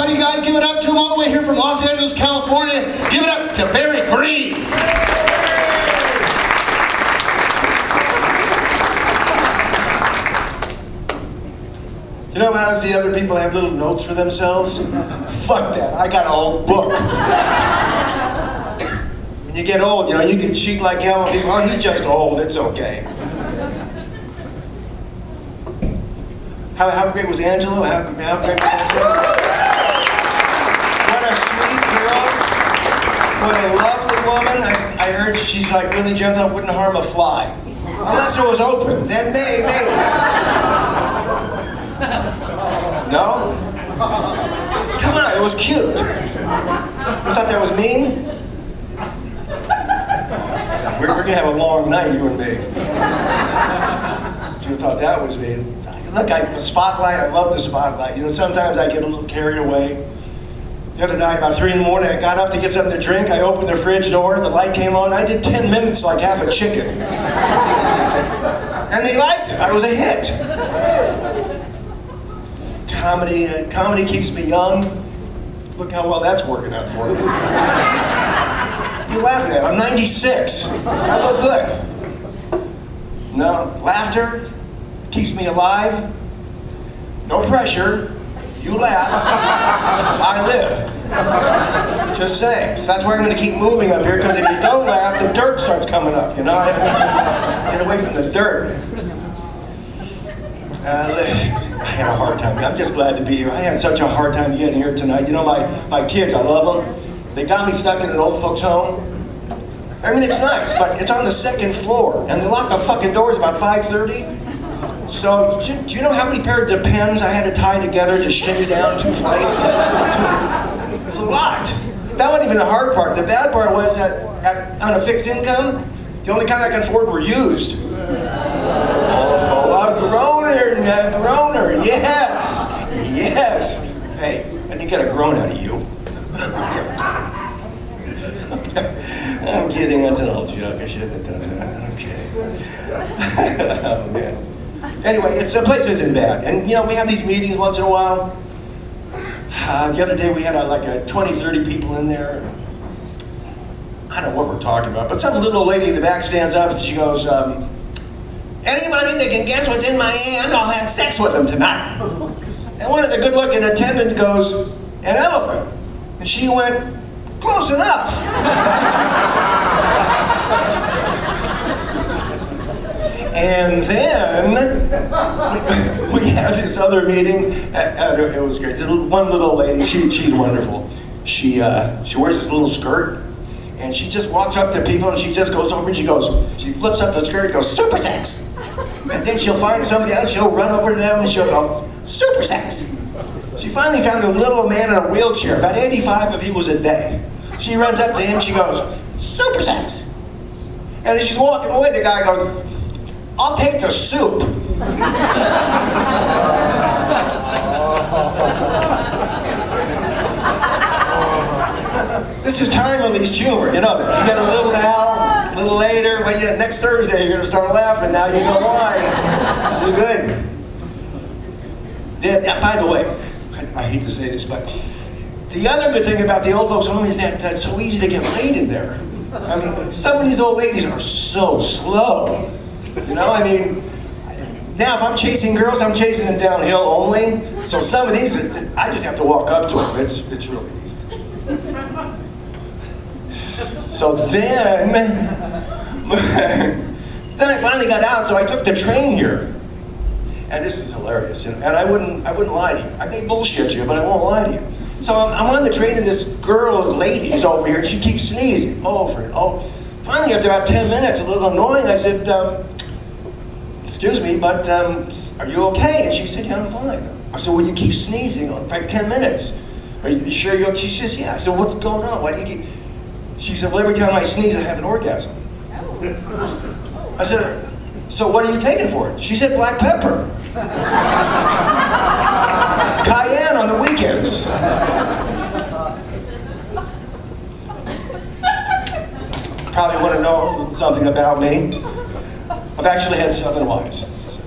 you guys give it up to him all the way here from Los Angeles, California. Give it up to Barry Greene. You know how does the other people have little notes for themselves? Fuck that, I got a whole book. When you get old, you know, you can cheat like hell and people, oh, he's just old, it's okay. How great was Angela? How great was Angela? What a sweet girl. What a lovely woman. I heard she's like really gentle, wouldn't harm a fly. Unless it was open, then maybe. No? Come on, it was cute. You thought that was mean? We're gonna have a long night, you and me. You thought that was mean. Look, the spotlight, I love the spotlight. You know, sometimes I get a little carried away. The other night, about 3 in the morning, I got up to get something to drink. I opened the fridge door, the light came on. I did 10 minutes like half a chicken. And they liked it. I was a hit. Comedy keeps me young. Look how well that's working out for me. You're laughing at it. I'm 96. I look good. No, laughter keeps me alive. No pressure. You laugh. I live. Just saying. So that's why I'm going to keep moving up here, because if you don't laugh, the dirt starts coming up, you know? Get away from the dirt. I had a hard time. I'm just glad to be here. I had such a hard time getting here tonight. You know, my kids, I love them. They got me stuck in an old folks home. I mean, it's nice, but it's on the 2nd floor, and they lock the fucking doors about 5:30. So, do you know how many pairs of pens I had to tie together to shimmy down 2 flights? It was a lot. That wasn't even the hard part. The bad part was that on a fixed income, the only kind I could afford were used. A groaner, yes. Hey, I didn't get a groan out of you. I'm kidding, that's an old joke. I shouldn't have done that. Okay. Oh, man. Anyway, the place isn't bad. And, you know, we have these meetings once in a while. The other day we had like 20, 30 people in there. I don't know what we're talking about, but some little lady in the back stands up and she goes, anybody that can guess what's in my hand, I'll have sex with them tonight. And one of the good-looking attendants goes, an elephant. And she went, close enough. And then we had this other meeting. It was great. This one little lady, she's wonderful. She wears this little skirt, and she just walks up to people, and she just goes over and she flips up the skirt and goes, super sex. And then she'll find somebody else, she'll run over to them and she'll go, super sex. She finally found a little man in a wheelchair, about 85 if he was a day. She runs up to him, she goes, super sex. And as she's walking away, the guy goes, I'll take the soup. This is time-released humor, you know that. You get a little now, a little later, but yeah, next Thursday you're gonna start laughing. Now you know why. This is good. Yeah, by the way, I hate to say this, but the other good thing about the old folks home is that it's so easy to get laid in there. I mean, some of these old ladies are so slow. You know, I mean, now if I'm chasing girls, I'm chasing them downhill only. So some of these, I just have to walk up to them. It's really easy. So then I finally got out, so I took the train here. And this is hilarious, and I wouldn't lie to you. I may bullshit you, but I won't lie to you. So I'm on the train, and this lady's over here, and she keeps sneezing over and over. Finally, after about 10 minutes, a little annoying, I said, excuse me, but are you okay? And she said, yeah, I'm fine. I said, well, you keep sneezing for like 10 minutes. Are you sure you're okay? She says, yeah. I said, what's going on? Why do you keep... She said, well, every time I sneeze, I have an orgasm. I said, so what are you taking for it? She said, black pepper. Cayenne on the weekends. Probably want to know something about me. I've actually had 7 wives. So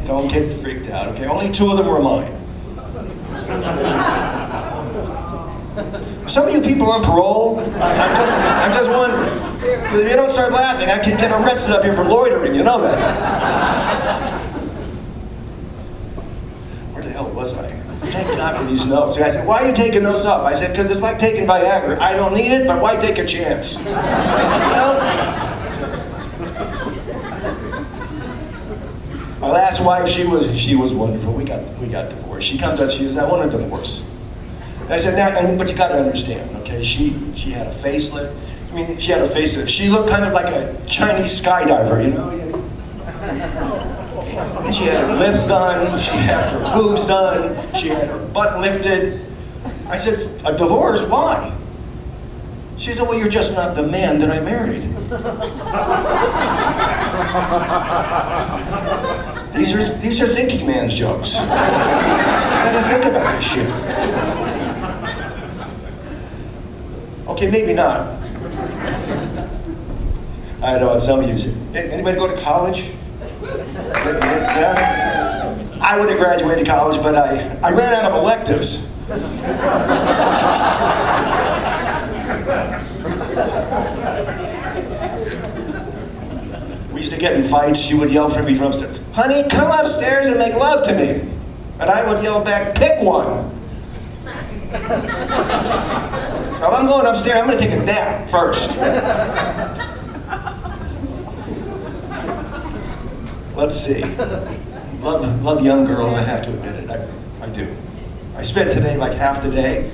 don't get freaked out, okay? Only 2 of them were mine. Some of you people on parole, I'm just wondering. Because if you don't start laughing, I can get arrested up here for loitering, you know that. Where the hell was I? Thank God for these notes. And I said, why are you taking those up? I said, because it's like taking Viagra. I don't need it, but why take a chance? You know? My last wife, she was wonderful. We got divorced. She comes up, she says, I want a divorce. And I said, but you got to understand, okay? She had a facelift. I mean, she had a facelift. She looked kind of like a Chinese skydiver, you know? And she had her lips done, she had her boobs done, she had her butt lifted. I said, a divorce? Why? She said, well, you're just not the man that I married. These are thinking man's jokes. You gotta think about this shit. Okay, maybe not. I know, some of you say, anybody go to college? Yeah? I would have graduated college, but I ran out of electives. We used to get in fights. She would yell for me from upstairs, honey, come upstairs and make love to me. And I would yell back, pick one. If I'm going upstairs, I'm going to take a nap first. Let's see. Love young girls, I have to admit it. I do. I spent today like half the day. I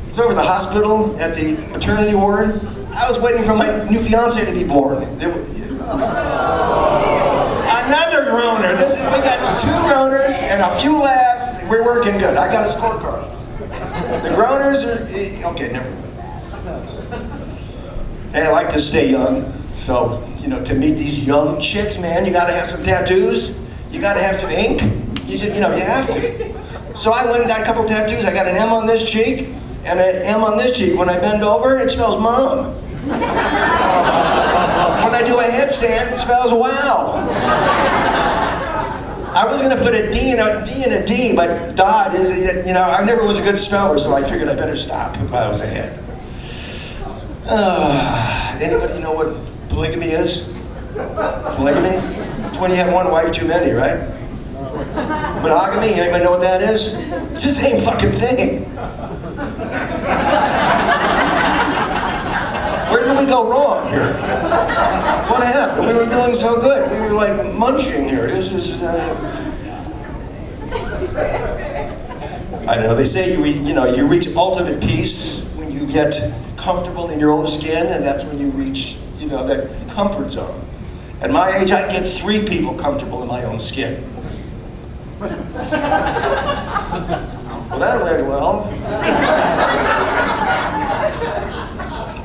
was over at the hospital at the maternity ward. I was waiting for my new fiance to be born. Another groaner. We got 2 groaners and a few laughs. We're working good. I got a scorecard. The groaners are, okay, never mind. Hey, I like to stay young. So, you know, to meet these young chicks, man, you gotta have some tattoos. You gotta have some ink. You have to. So I went and got a couple tattoos. I got an M on this cheek and an M on this cheek. When I bend over, it spells mom. When I do a headstand, it spells wow. I was gonna put a D and a D, but Dodd is, you know, I never was a good speller, so I figured I better stop while I was ahead. Anybody know what polygamy is? Polygamy? It's when you have one wife too many, right? Monogamy, anybody know what that is? It's the same fucking thing. Where did we go wrong here? What happened? We were doing so good. We were like munching here. This is, I don't know, they say you reach ultimate peace when you get comfortable in your own skin, and that's when you reach, that comfort zone. At my age, I can get 3 people comfortable in my own skin. Well, that went well.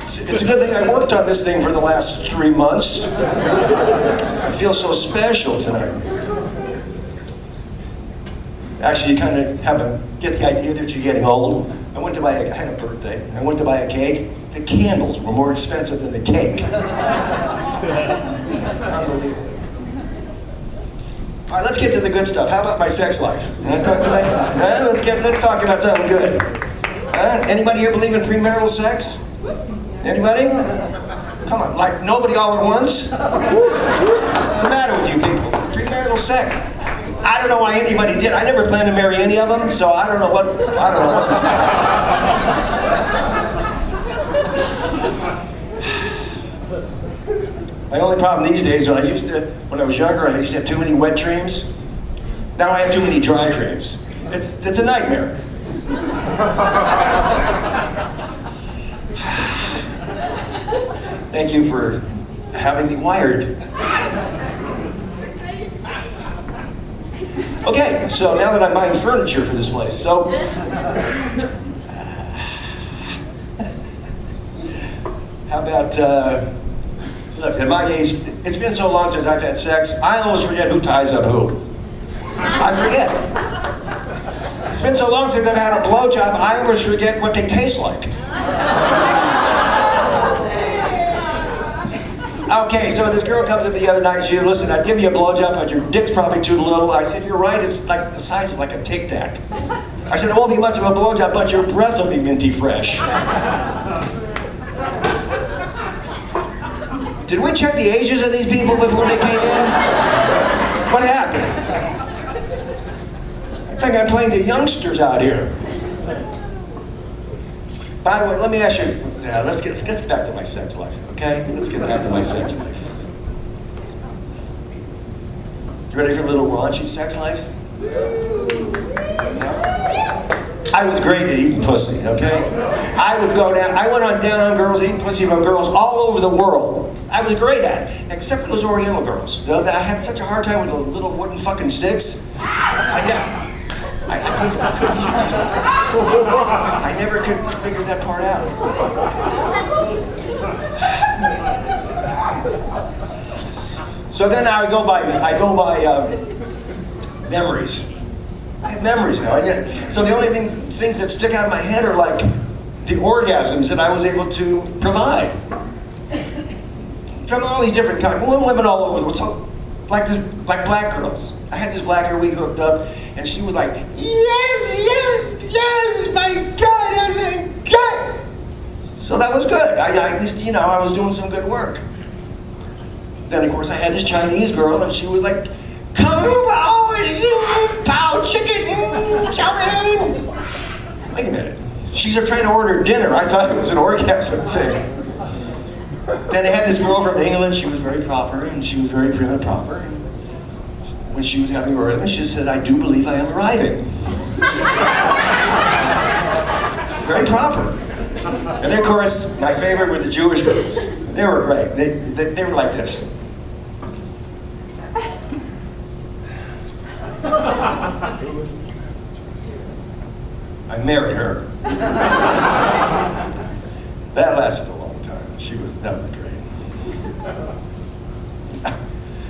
It's a good thing I worked on this thing for the last 3 months. I feel so special tonight. Actually, you kind of get the idea that you're getting old. I had a birthday. I went to buy a cake. The candles were more expensive than the cake. Unbelievable. All right, let's get to the good stuff. How about my sex life? You want to talk tonight? Let's talk about something good. Anybody here believe in premarital sex? Anybody? Come on, like nobody all at once? What's the matter with you people? Premarital sex. I don't know why anybody did. I never planned to marry any of them, so I don't know what. My only problem these days, when I was younger, I used to have too many wet dreams. Now I have too many dry dreams. It's a nightmare. Thank you for having me wired. Okay, so now that I'm buying furniture for this place, so how about, look, at my age, it's been so long since I've had sex, I almost forget who ties up who. I forget. It's been so long since I've had a blowjob, I almost forget what they taste like. Okay, so this girl comes up the other night, she said, listen, I'd give you a blowjob, but your dick's probably too little. I said, you're right, it's like the size of like a Tic Tac. I said, it won't be much of a blowjob, but your breath will be minty fresh. Did we check the ages of these people before they came in? What happened? I think I'm playing the youngsters out here. By the way, let me ask you, let's get back to my sex life, okay? Let's get back to my sex life. You ready for a little raunchy sex life? I was great at eating pussy, okay? I went down on girls, eating pussy from girls all over the world. I was great at it, except for those Oriental girls. I had such a hard time with those little wooden fucking sticks. I never could figure that part out. So then I go by memories. I have memories now. So the only things that stick out of my head are like the orgasms that I was able to provide. From all these different kinds, women all over the world. So, like black girls. I had this black girl we hooked up, and she was like, yes, my God, God. So that was good. At least, I was doing some good work. Then, of course, I had this Chinese girl, and she was like, come on, pow, chicken, chow mein. Wait a minute. She's trying to order dinner. I thought it was an orgasm thing. Then I had this girl from England. She was very proper, and she was very prim and proper. And when she was having orgasm, she said, I do believe I am arriving. Very proper. And of course, my favorite were the Jewish girls. They were great. They were like this. I married her. That lasted a long time. That was great.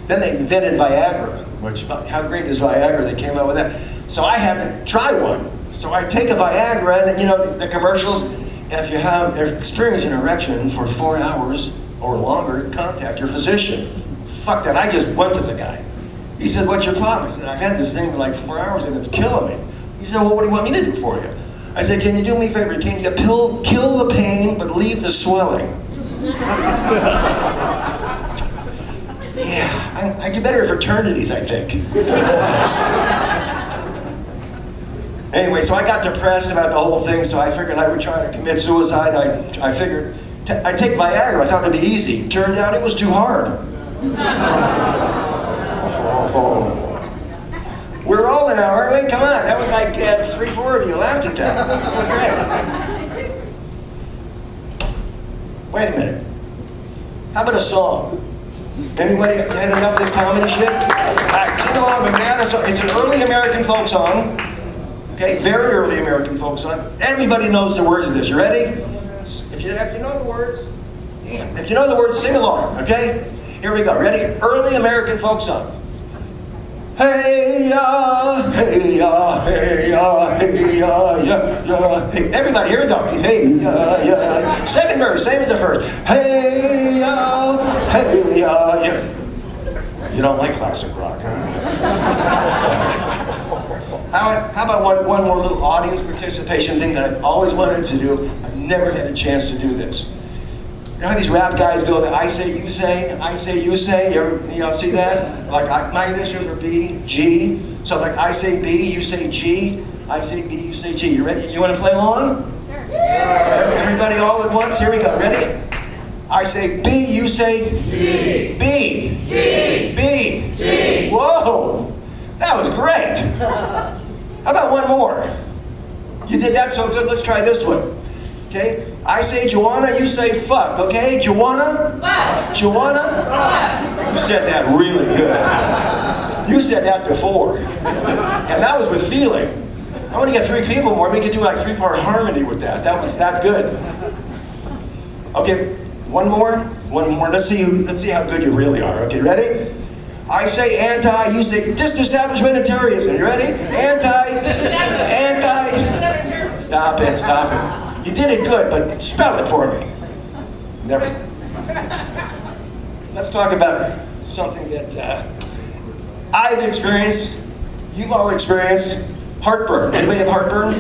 Then they invented Viagra, which, how great is Viagra? They came out with that. So I had to try one. So I take a Viagra, and the commercials, if you have experienced an erection for 4 hours or longer, contact your physician. Fuck that, I just went to the guy. He said, what's your problem? I said, I've had this thing for like 4 hours and it's killing me. He said, well, what do you want me to do for you? I said, can you do me a favor? Can you kill the pain but leave the swelling? Yeah, I do better at fraternities, I think. Anyway, so I got depressed about the whole thing, so I figured I would try to commit suicide. I figured I'd take Viagra. I thought it'd be easy. Turned out it was too hard. We're rolling now, aren't we? Come on. That was like 3, 4 of you laughed at that. That was great. Wait a minute. How about a song? Anybody had enough of this comedy shit? All right, sing along with me. It's an early American folk song. Okay, very early American folk song. Everybody knows the words of this. You ready? If you know the words, if you know the words, sing along. Okay? Here we go. Ready? Early American folk song. Hey ya, hey ya, hey ya, hey ya, yeah, yeah. Hey, everybody, here we go. Hey ya, yeah. Second verse, same as the first. Hey ya, yeah. You don't like classic rock, huh? How about one more little audience participation thing that I've always wanted to do? I've never had a chance to do this. You know how these rap guys go, I say, you say, I say, you say? You see that? Like, my initials are B, G. So like, I say B, you say G. I say B, you say G. You ready? You want to play along? Sure. Everybody all at once? Here we go. Ready? I say B, you say G. B. G. B. G. Whoa! That was great. How about one more? You did that so good, let's try this one. Okay? I say Joanna, you say fuck, okay? Joanna? Fuck. Joanna? Fuck. You said that really good. You said that before. And that was with feeling. I want to get 3 people more. We could do like 3-part harmony with that. That was that good. Okay, one more. Let's see how good you really are. Okay, ready? I say anti, you say disestablishmentarianism. You ready? Anti. Stop it. You did it good, but spell it for me. Never. Let's talk about something that I've experienced, you've all experienced, Heartburn. Anybody have heartburn?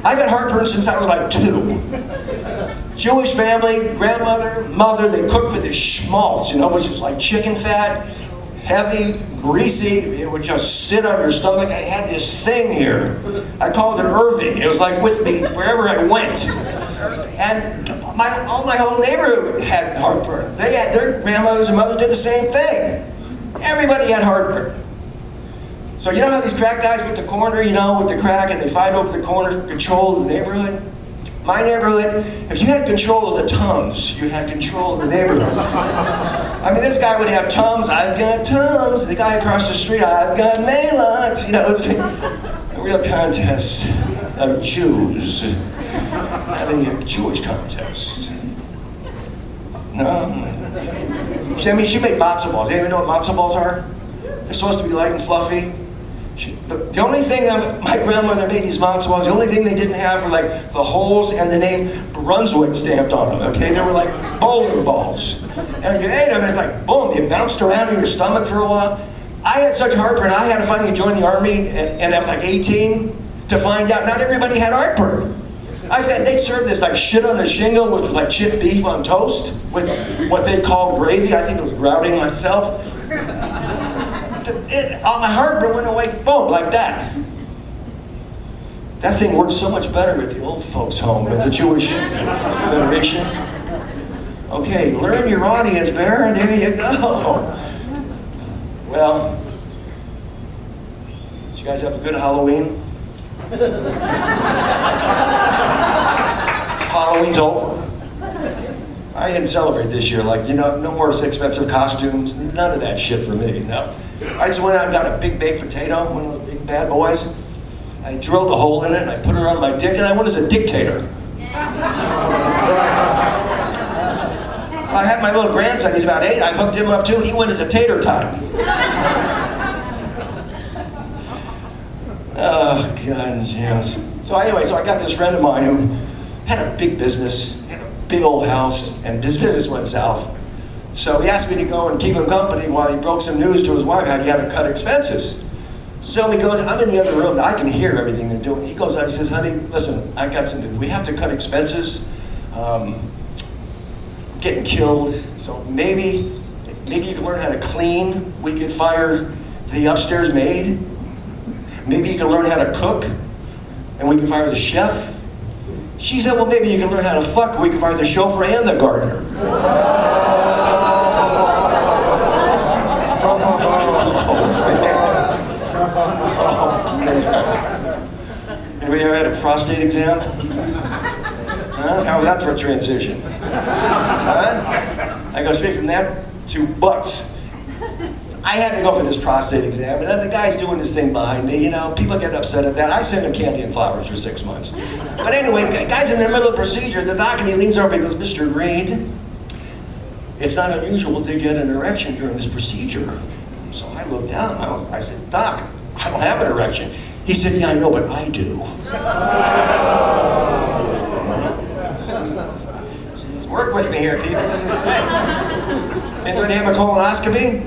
I've had heartburn since I was like 2. Jewish family, grandmother, mother, they cooked with this schmaltz, you know, which is like chicken fat, heavy, greasy. It would just sit on your stomach. I had this thing here. I called it Irving. It was like with me wherever I went. And all my whole neighborhood had heartburn. They had, their grandmothers and mothers did the same thing. Everybody had heartburn. So you know how these crack guys with the corner, you know, with the crack, and they fight over the corner for control of the neighborhood? My neighborhood, if you had control of the Tums, you had control of the neighborhood. I mean, this guy would have Tums, I've got Tums. The guy across the street, I've got Maylocks. You know, it was a real contest of Jews having a Jewish contest. No? I mean, she made matzo balls. You even know what matzo balls are? They're supposed to be light and fluffy. The only thing that my grandmother made these matzo balls, the only thing they didn't have were like the holes and the name Brunswick stamped on them, okay? They were like bowling balls. And you ate them and it's like, boom, you bounced around in your stomach for a while. I had such heartburn, I had to finally join the army, and I was like 18 to find out not everybody had heartburn. They served this like shit on a shingle, which was like chipped beef on toast with what they called gravy. I think it was grouting myself. My heartburn went away, boom, like that. That thing works so much better at the old folks' home, at the Jewish Federation. Okay, learn your audience, Bear. There you go. Well, did you guys have a good Halloween? Halloween's over. I didn't celebrate this year. Like, you know, no more expensive costumes. None of that shit for me, no. I just went out and got a big baked potato, one of those big bad boys. I drilled a hole in it and I put it on my dick and I went as a dictator. I had my little grandson, he's about 8, I hooked him up too, he went as a tater tot. Oh, God, yes. So anyway, so I got this friend of mine who had a big business, had a big old house, and his business went south. So he asked me to go and keep him company while he broke some news to his wife how he had to cut expenses. So he goes, I'm in the other room, I can hear everything they're doing. He goes out, he says, honey, listen, I got something, we have to cut expenses. Getting killed, so maybe you can learn how to clean. We could fire the upstairs maid. Maybe you can learn how to cook, and we can fire the chef. She said, well, maybe you can learn how to fuck, we can fire the chauffeur and the gardener. Oh, man. Anybody ever had a prostate exam? Huh? How was that for a transition? Huh? I go straight from that to butts. I had to go for this prostate exam, and then the guy's doing this thing behind me, you know, people get upset at that. I send him candy and flowers for 6 months. But anyway, the guy's in the middle of the procedure, the doc, and he leans over and he goes, Mr. Greene, it's not unusual to get an erection during this procedure. So I looked down, I said, Doc, I don't have an erection. He said, yeah, I know, but I do. Work with me here, people. This is great. Anybody have a colonoscopy?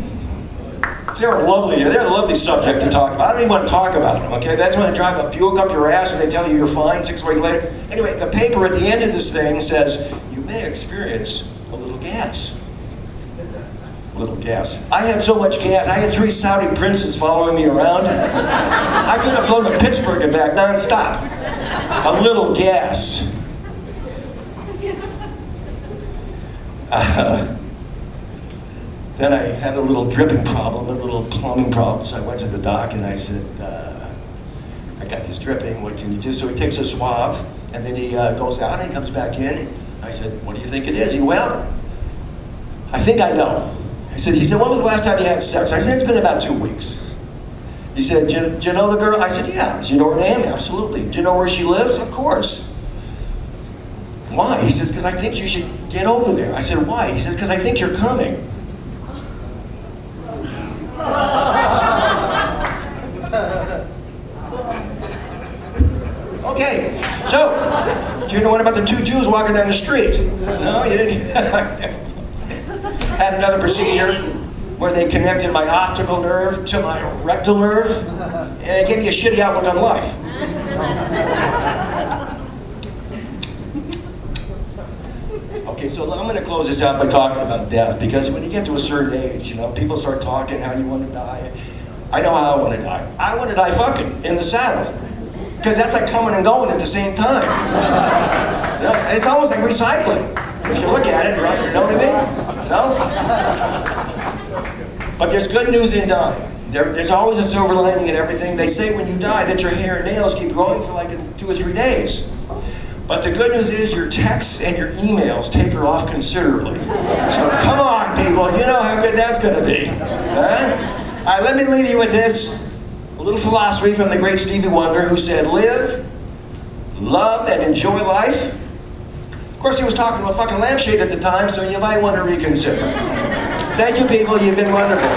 They're a lovely subject to talk about. I don't even want to talk about them, okay? That's when they drive a Buick up your ass and they tell you you're fine 6 weeks later. Anyway, the paper at the end of this thing says, you may experience a little gas. A little gas. I had so much gas. I had 3 Saudi princes following me around. I could have flown to Pittsburgh and back nonstop. A little gas. Then I had a little dripping problem, a little plumbing problem, so I went to the doc and I said, I got this dripping, what can you do? So he takes a swab, and then he goes out and he comes back in. I said, what do you think it is? He went, well, I think I know. He said, when was the last time you had sex? I said, it's been about 2 weeks. He said, do you know the girl? I said, yeah. Do you know her name? Absolutely. Do you know where she lives? Of course. Why? He says, because I think you should get over there. I said, why? He says, because I think you're coming. Okay, so, do you know what about the 2 Jews walking down the street? No, you didn't? Had another procedure where they connected my optical nerve to my rectal nerve. and it gave me a shitty outlook on life. Okay, so I'm going to close this out by talking about death, because when you get to a certain age, you know, people start talking how you want to die. I know how I want to die. I want to die fucking in the saddle, because that's like coming and going at the same time. You know, it's almost like recycling. If you look at it, right? You know what I mean? No? But there's good news in dying. There's always a silver lining in everything. They say when you die that your hair and nails keep growing for like 2 or 3 days. But the good news is your texts and your emails taper off considerably. So come on, people, you know how good that's gonna be. Huh? All right, let me leave you with this. A little philosophy from the great Stevie Wonder, who said, live, love, and enjoy life. Of course, he was talking to a fucking lampshade at the time, so you might want to reconsider. Thank you, people, you've been wonderful.